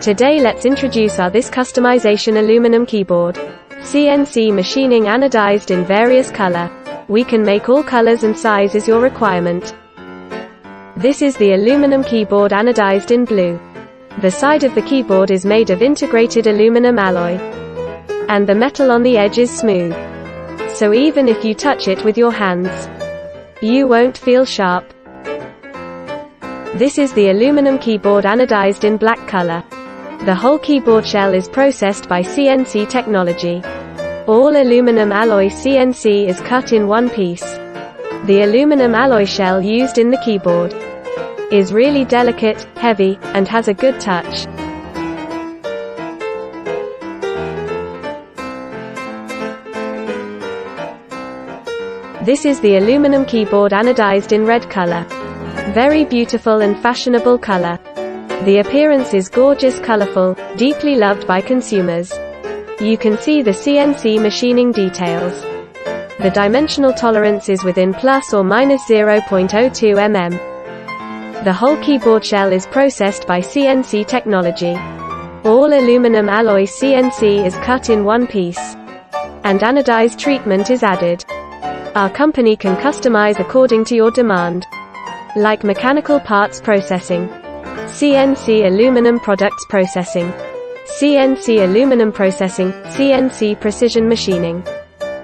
Today let's introduce this customization aluminum keyboard. CNC machining anodized in various color. We can make all colors and size as your requirement. This is the aluminum keyboard anodized in blue. The side of the keyboard is made of integrated aluminum alloy. And the metal on the edge is smooth. So even if you touch it with your hands, you won't feel sharp. This is the aluminum keyboard anodized in black color. The whole keyboard shell is processed by CNC technology. All aluminum alloy CNC is cut in one piece. The aluminum alloy shell used in the keyboard is really delicate, heavy, and has a good touch. This is the aluminum keyboard anodized in red color. Very beautiful and fashionable color. The appearance is gorgeous, colorful, deeply loved by consumers. You can see the CNC machining details. The dimensional tolerance is within plus or minus 0.02 mm. The whole keyboard shell is processed by CNC technology. All aluminum alloy CNC is cut in one piece. And anodized treatment is added. Our company can customize according to your demand. Like mechanical parts processing, CNC aluminum products processing, CNC aluminum processing, CNC precision machining,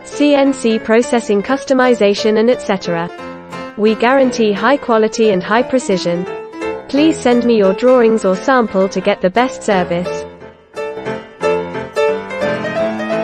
CNC processing customization, and etc. We guarantee high quality and high precision. Please send me your drawings or sample to get the best service.